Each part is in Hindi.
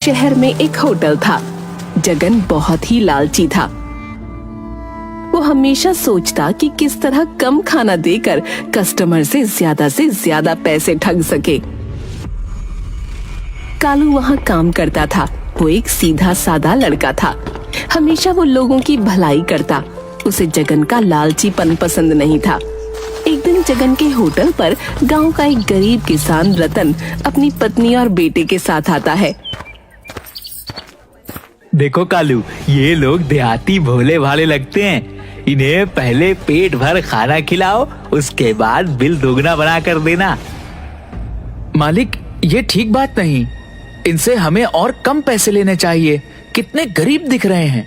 शहर में एक होटल था। जगन बहुत ही लालची था। वो हमेशा सोचता कि किस तरह कम खाना देकर कस्टमर से ज्यादा पैसे ठग सके। कालू वहाँ काम करता था। वो एक सीधा साधा लड़का था। हमेशा वो लोगों की भलाई करता। उसे जगन का लालचीपन पसंद नहीं था। एक दिन जगन के होटल पर गांव का एक गरीब किसान रतन अपनी पत्नी और बेटे के साथ आता है। देखो कालू, ये लोग देहाती भोले भाले लगते हैं। इन्हें पहले पेट भर खाना खिलाओ, उसके बाद बिल दोगुना बना कर देना। मालिक, ये ठीक बात नहीं। इनसे हमें और कम पैसे लेने चाहिए। कितने गरीब दिख रहे हैं।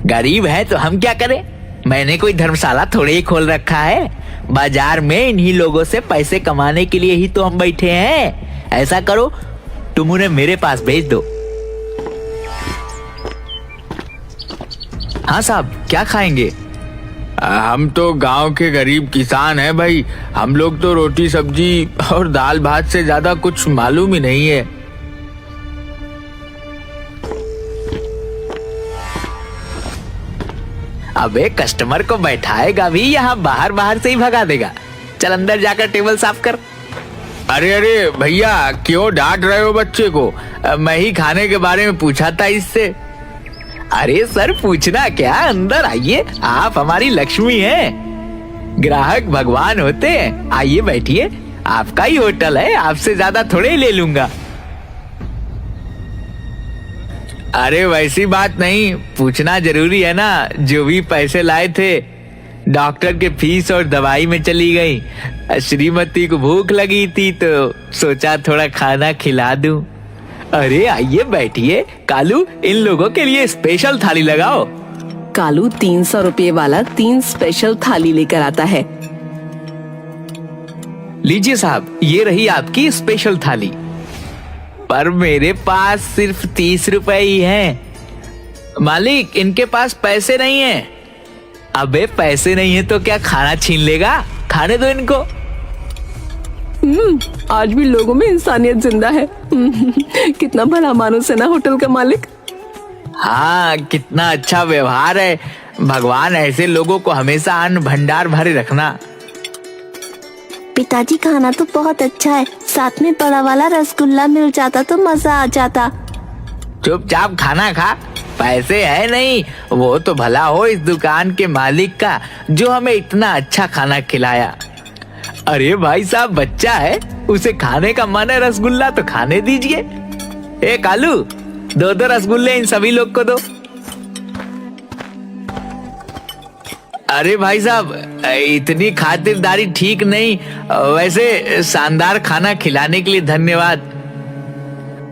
गरीब है तो हम क्या करें? मैंने कोई धर्मशाला थोड़े ही खोल रखा है। बाजार में इन्हीं लोगों से पैसे कमाने के लिए ही तो हम बैठे हैं। ऐसा करो, तुम उन्हें मेरे पास भेज दो। हाँ साहब, क्या खाएंगे? हम तो गांव के गरीब किसान हैं भाई। हम लोग तो रोटी सब्जी और दाल भात से ज्यादा कुछ मालूम ही नहीं है। अबे कस्टमर को बैठाएगा भी यहाँ बाहर से ही भगा देगा। चल अंदर जाकर टेबल साफ कर। अरे अरे भैया, क्यों डांट रहे हो बच्चे को? मैं ही खाने के बारे में पूछा था इससे। अरे सर, पूछना क्या, अंदर आइए। आप हमारी लक्ष्मी हैं। ग्राहक भगवान होते हैं। आइए बैठिए। आपका ही होटल है, आपसे ज्यादा थोड़े ही ले लूंगा। अरे वैसी बात नहीं, पूछना जरूरी है ना। जो भी पैसे लाए थे डॉक्टर के फीस और दवाई में चली गई। श्रीमती को भूख लगी थी तो सोचा थोड़ा खाना खिला दूं। अरे आइए बैठिए। कालू, इन लोगों के लिए स्पेशल थाली लगाओ। कालू 300 रुपये वाला 3 स्पेशल थाली लेकर आता है। लीजिए साहब, ये रही आपकी स्पेशल थाली। पर मेरे पास सिर्फ 30 रुपए ही हैं। मालिक, इनके पास पैसे नहीं है। अबे पैसे नहीं है तो क्या खाना छीन लेगा? खाने दो इनको। आज भी लोगों में इंसानियत जिंदा है। कितना भला मानुस है ना होटल का मालिक। हाँ, कितना अच्छा व्यवहार है। भगवान ऐसे लोगों को हमेशा अन्न भंडार भरे रखना। पिताजी, खाना तो बहुत अच्छा है। साथ में बड़ा वाला रसगुल्ला मिल जाता तो मजा आ जाता। चुपचाप खाना खा। पैसे है नहीं, वो तो भला हो इस दुकान के मालिक का जो हमें इतना अच्छा खाना खिलाया। अरे भाई साहब, बच्चा है, उसे खाने का मन है रसगुल्ला तो खाने दीजिए। ए कालू, 2 रसगुल्ले इन सभी लोग को दो। अरे भाई साहब, इतनी खातिरदारी ठीक नहीं। वैसे शानदार खाना खिलाने के लिए धन्यवाद।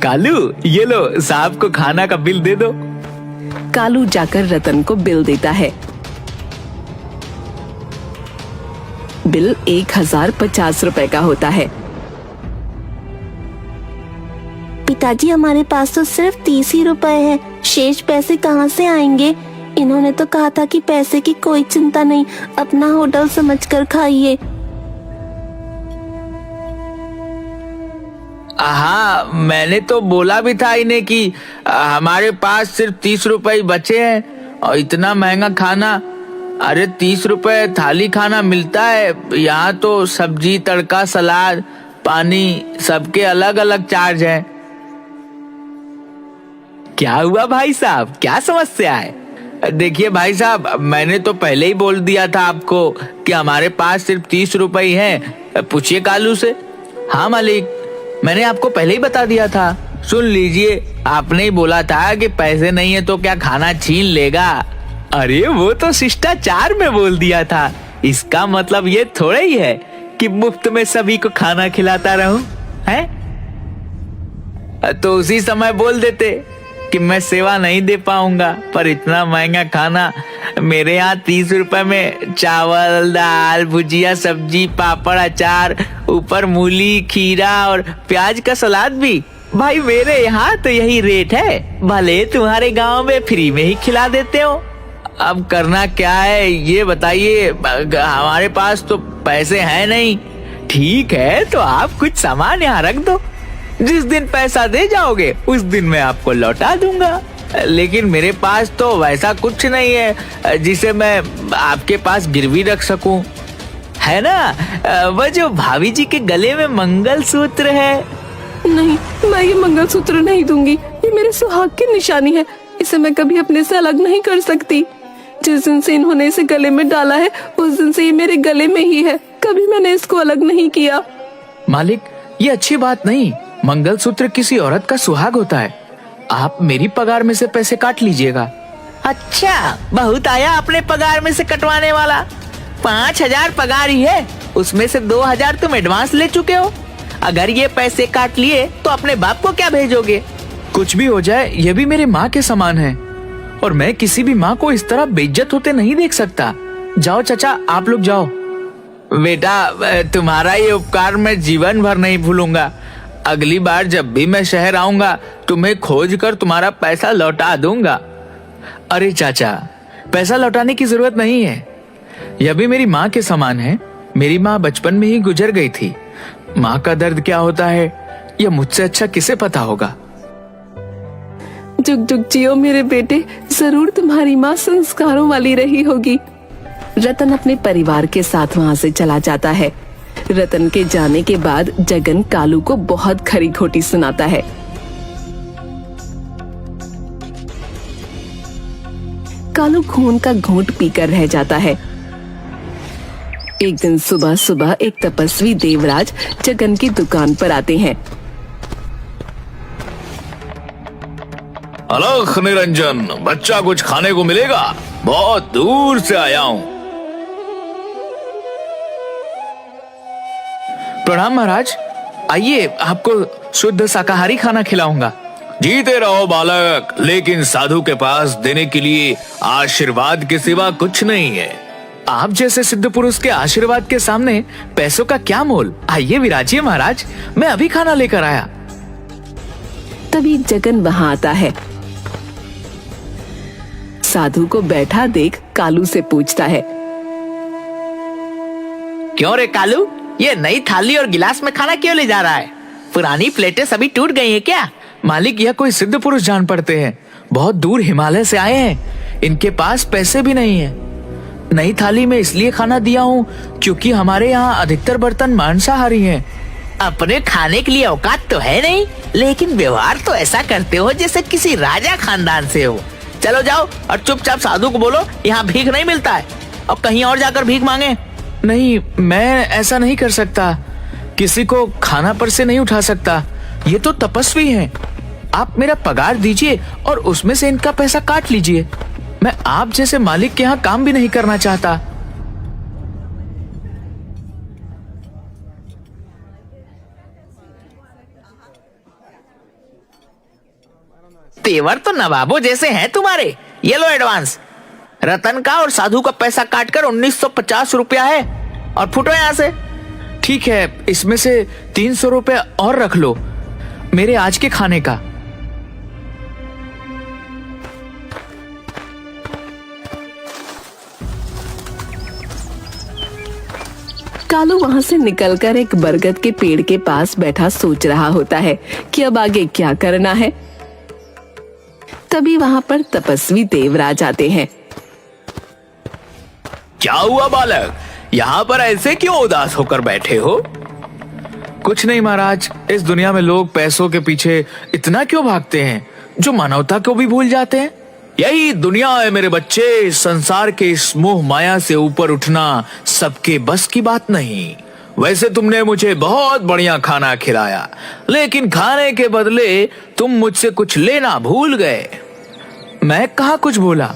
कालू, ये लो, साहब को खाना का बिल दे दो। कालू जाकर रतन को बिल देता है। बिल 1050 रुपए का होता है। पिताजी, हमारे पास तो सिर्फ 30 ही रुपए है। शेष पैसे कहाँ से आएंगे? इन्होंने तो कहा था कि पैसे की कोई चिंता नहीं, अपना होटल समझकर खाइए। हाँ, मैंने तो बोला भी था इन्हें कि हमारे पास सिर्फ 30 रुपए ही बचे हैं और इतना महंगा खाना। अरे 30 रुपए थाली खाना मिलता है। यहाँ तो सब्जी, तड़का, सलाद, पानी सबके अलग अलग चार्ज है। क्या हुआ भाई साहब, क्या समस्या है? देखिए भाई साहब, मैंने तो पहले ही बोल दिया था आपको कि हमारे पास सिर्फ 30 रुपए ही हैं। पूछिए कालू से। हाँ मालिक, मैंने आपको पहले ही बता दिया था। सुन लीजिए, आपने ही बोला था कि पैसे नहीं है तो क्या खाना छीन लेगा। अरे वो तो शिष्टाचार में बोल दिया था। इसका मतलब ये थोड़ा ही है कि मुफ्त में सभी को खाना खिलाता रहूं, हैं? तो उसी समय बोल देते कि मैं सेवा नहीं दे पाऊंगा, पर इतना महंगा खाना मेरे यहाँ 30 रुपए में चावल, दाल, भुजिया, सब्जी, पापड़, अचार, ऊपर मूली, खीरा और प्याज का सलाद भी। भाई मेरे यहाँ तो यही रेट है, भले तुम्हारे गांव में फ्री में ही खिला देते हो। अब करना क्या है ये बताइए। हमारे पास तो पैसे हैं नहीं। ठीक है, तो आप कुछ सामान यहाँ रख दो। जिस दिन पैसा दे जाओगे उस दिन मैं आपको लौटा दूंगा। लेकिन मेरे पास तो वैसा कुछ नहीं है जिसे मैं आपके पास गिरवी रख सकूं, है ना? वो जो भाभी जी के गले में मंगलसूत्र है। नहीं, मैं ये मंगलसूत्र नहीं दूंगी। ये मेरे सुहाग की निशानी है, इसे मैं कभी अपने से अलग नहीं कर सकती। जिस दिन से इन्होंने इसे गले में डाला है उस दिन से ये मेरे गले में ही है, कभी मैंने इसको अलग नहीं किया। मालिक, ये अच्छी बात नहीं। मंगलसूत्र किसी औरत का सुहाग होता है। आप मेरी पगार में से पैसे काट लीजिएगा। अच्छा, बहुत आया अपने पगार में से कटवाने वाला। 5,000 पगार ही है, उसमें से 2,000 तुम एडवांस ले चुके हो। अगर ये पैसे काट लिए तो अपने बाप को क्या भेजोगे? कुछ भी हो जाए, ये भी मेरे माँ के समान है और मैं किसी भी माँ को इस तरह बेइज्जत होते नहीं देख सकता। जाओ चाचा, आप लोग जाओ। बेटा, तुम्हारा ये उपकार मैं जीवन भर नहीं भूलूंगा। अगली बार जब भी मैं शहर आऊंगा तुम्हें खोज कर तुम्हारा पैसा लौटा दूंगा। अरे चाचा, पैसा लौटाने की जरूरत नहीं है। यह भी मेरी माँ के समान है। मेरी माँ बचपन में ही गुजर गई थी। माँ का दर्द क्या होता है यह मुझसे अच्छा किसे पता होगा। जुग जुग जियो मेरे बेटे, जरूर तुम्हारी माँ संस्कारों वाली रही होगी। रतन अपने परिवार के साथ वहाँ से चला जाता है। रतन के जाने के बाद जगन कालू को बहुत खरी खोटी सुनाता है। कालू खून का घूंट पीकर रह जाता है। एक दिन सुबह सुबह एक तपस्वी देवराज जगन की दुकान पर आते हैं। अलख निरंजन, बच्चा कुछ खाने को मिलेगा? बहुत दूर से आया हूँ। प्रणाम महाराज, आइए, आपको शुद्ध शाकाहारी खाना खिलाऊंगा। जीते रहो बालक, लेकिन साधु के पास देने के लिए आशीर्वाद के सिवा कुछ नहीं है। आप जैसे सिद्ध पुरुष के आशीर्वाद के सामने पैसों का क्या मोल। आइए विराजिए महाराज, मैं अभी खाना लेकर आया। तभी जगन वहां आता है। साधु को बैठा देख कालू से पूछता है, क्यों रे कालू, ये नई थाली और गिलास में खाना क्यों ले जा रहा है? पुरानी प्लेटें सभी टूट गई हैं क्या? मालिक, यह कोई सिद्ध पुरुष जान पड़ते हैं। बहुत दूर हिमालय से आए हैं, इनके पास पैसे भी नहीं है। नई थाली में इसलिए खाना दिया हूँ क्योंकि हमारे यहाँ अधिकतर बर्तन मांसाहारी हैं। अपने खाने के लिए औकात तो है नहीं, लेकिन व्यवहार तो ऐसा करते हो जैसे किसी राजा खानदान से हो। चलो जाओ और चुपचाप साधु को बोलो यहाँ भीख नहीं मिलता है, और कहीं और जाकर भीख मांगे। नहीं, मैं ऐसा नहीं कर सकता। किसी को खाना पर से नहीं उठा सकता। ये तो तपस्वी हैं। आप मेरा पगार दीजिए और उसमें से इनका पैसा काट लीजिए। मैं आप जैसे मालिक के यहाँ काम भी नहीं करना चाहता। तेवर तो नवाबों जैसे हैं तुम्हारे। ये लो एडवांस। रतन का और साधु का पैसा काटकर 1950 रुपया है, और फुटो यहाँ से। ठीक है, इसमें से 300 रुपए और रख लो, मेरे आज के खाने का। कालू वहां से निकलकर एक बरगद के पेड़ के पास बैठा सोच रहा होता है कि अब आगे क्या करना है। तभी वहां पर तपस्वी देवराज आते हैं। क्या हुआ बालक, यहाँ पर ऐसे क्यों उदास होकर बैठे हो? कुछ नहीं महाराज, इस दुनिया में लोग पैसों के पीछे इतना क्यों भागते हैं जो मानवता को भी भूल जाते हैं। यही दुनिया है मेरे बच्चे। संसार के इस मोह माया से ऊपर उठना सबके बस की बात नहीं। वैसे तुमने मुझे बहुत बढ़िया खाना खिलाया, लेकिन खाने के बदले तुम मुझसे कुछ लेना भूल गए। मैं कहाँ कुछ बोला?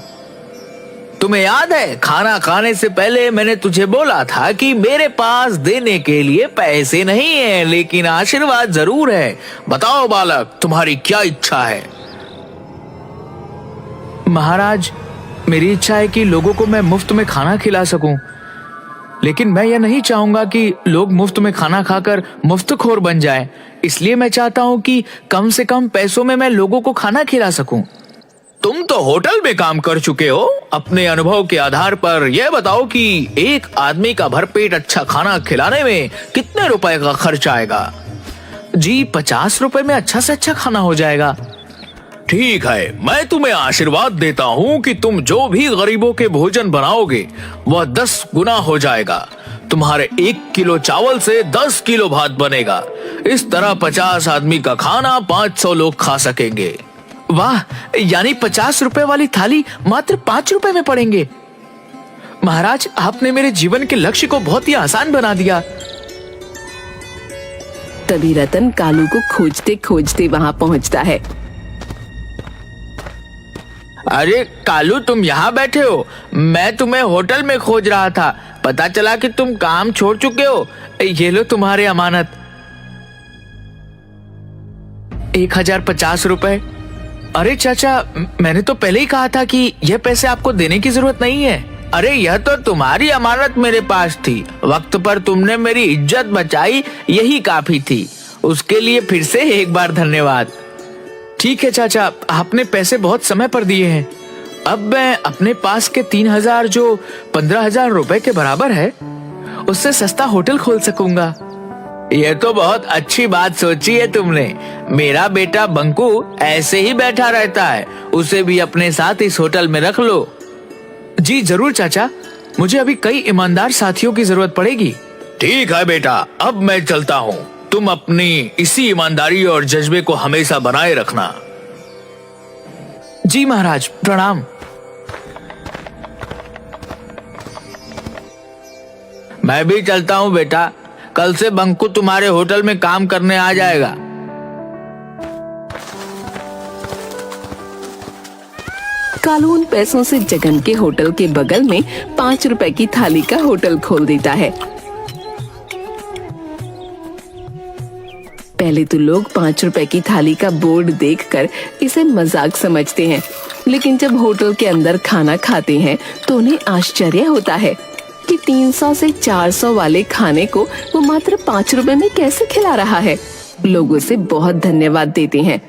तुम्हें याद है, खाना खाने से पहले मैंने तुझे बोला था कि मेरे पास देने के लिए पैसे नहीं है, लेकिन आशीर्वाद जरूर है। बताओ बालक, तुम्हारी क्या इच्छा है? महाराज, मेरी इच्छा है कि लोगों को मैं मुफ्त में खाना खिला सकूं, लेकिन मैं यह नहीं चाहूंगा कि लोग मुफ्त में खाना खाकर मुफ्तखोर बन जाएं। इसलिए मैं चाहता हूं कि कम से कम पैसों में मैं लोगों को खाना खिला सकूं। तुम तो होटल में काम कर चुके हो। अपने अनुभव के आधार पर यह बताओ कि एक आदमी का भरपेट अच्छा खाना खिलाने में कितने रुपए का खर्च आएगा? जी 50 रुपए में अच्छा से अच्छा खाना हो जाएगा। ठीक है, मैं तुम्हें आशीर्वाद देता हूँ कि तुम जो भी गरीबों के भोजन बनाओगे वह 10 गुना हो जाएगा। तुम्हारे 1 किलो चावल से 10 किलो भात बनेगा। इस तरह 50 आदमी का खाना 500 लोग खा सकेंगे। वाह, यानी 50 रुपए वाली थाली मात्र 5 रुपए में पड़ेंगे। महाराज, आपने मेरे जीवन के लक्ष्य को बहुत ही आसान बना दिया। तभी रतन कालू को खोजते खोजते वहां पहुंचता है। अरे कालू, तुम यहाँ बैठे हो? मैं तुम्हें होटल में खोज रहा था। पता चला कि तुम काम छोड़ चुके हो। ये लो तुम्हारे अमानत। 1050 रुपए। अरे चाचा, मैंने तो पहले ही कहा था कि यह पैसे आपको देने की जरूरत नहीं है। अरे यह तो तुम्हारी अमानत मेरे पास थी। वक्त पर तुमने मेरी इज्जत बचाई, यही काफी थी। उसके लिए फिर से एक बार धन्यवाद। ठीक है चाचा, आपने पैसे बहुत समय पर दिए हैं। अब मैं अपने पास के 3000 जो 15,000 रुपए के बराबर है, उससे सस्ता होटल खोल सकूंगा। यह तो बहुत अच्छी बात सोची है तुमने। मेरा बेटा बंकू ऐसे ही बैठा रहता है, उसे भी अपने साथ इस होटल में रख लो। जी जरूर चाचा, मुझे अभी कई ईमानदार साथियों की जरूरत पड़ेगी। ठीक है बेटा, अब मैं चलता हूँ। तुम अपनी इसी ईमानदारी और जज्बे को हमेशा बनाए रखना। जी महाराज, प्रणाम। मैं भी चलता हूँ बेटा। कल से बंकू तुम्हारे होटल में काम करने आ जाएगा। कालू उन पैसों से जगन के होटल के बगल में 5 रुपए की थाली का होटल खोल देता है। पहले तो लोग 5 रुपए की थाली का बोर्ड देखकर इसे मजाक समझते हैं, लेकिन जब होटल के अंदर खाना खाते हैं तो उन्हें आश्चर्य होता है कि 300 से 400 वाले खाने को वो मात्र 5 रुपए में कैसे खिला रहा है। लोग उसे बहुत धन्यवाद देते हैं।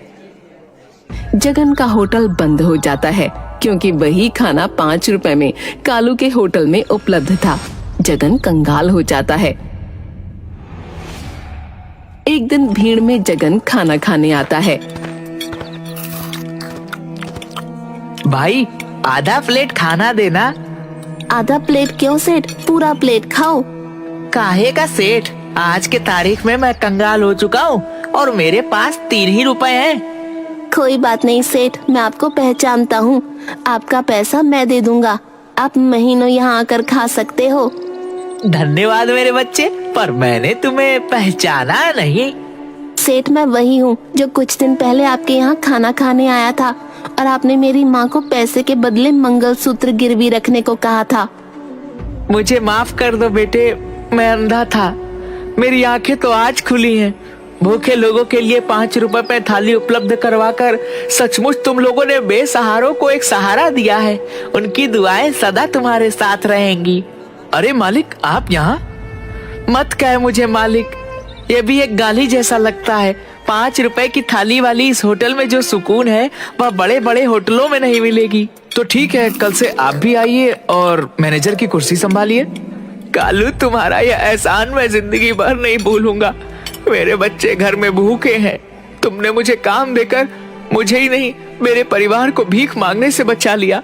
जगन का होटल बंद हो जाता है क्योंकि वही खाना 5 रुपए में कालू के होटल में उपलब्ध था। जगन कंगाल हो जाता है। एक दिन भीड़ में जगन खाना खाने आता है। भाई, आधा प्लेट खाना देना। आधा प्लेट क्यों सेठ, पूरा प्लेट खाओ। काहे का सेठ, आज के तारीख में मैं कंगाल हो चुका हूँ और मेरे पास 3 ही रुपए हैं। कोई बात नहीं सेठ, मैं आपको पहचानता हूँ। आपका पैसा मैं दे दूंगा। आप महीनों यहाँ आकर खा सकते हो। धन्यवाद मेरे बच्चे, पर मैंने तुम्हें पहचाना नहीं। सेठ, मैं वही हूँ जो कुछ दिन पहले आपके यहाँ खाना खाने आया था और आपने मेरी माँ को पैसे के बदले मंगलसूत्र गिरवी रखने को कहा था। मुझे माफ कर दो बेटे, मैं अंधा था। मेरी आंखें तो आज खुली हैं। भूखे लोगों के लिए 5 रुपए पे थाली उपलब्ध करवाकर सचमुच तुम लोगों ने बेसहारों को एक सहारा दिया है। उनकी दुआएं सदा तुम्हारे साथ रहेंगी। अरे मालिक, आप यहाँ? मत कहे मुझे मालिक, ये भी एक गाली जैसा लगता है। 5 रुपए की थाली वाली इस होटल में जो सुकून है वह बड़े बड़े होटलों में नहीं मिलेगी। तो ठीक है, कल से आप भी आइए और मैनेजर की कुर्सी संभालिए। कालू, तुम्हारा यह एहसान मैं जिंदगी भर नहीं भूलूंगा। मेरे बच्चे घर में भूखे हैं। तुमने मुझे काम देकर मुझे ही नहीं, मेरे परिवार को भीख मांगने से बचा लिया।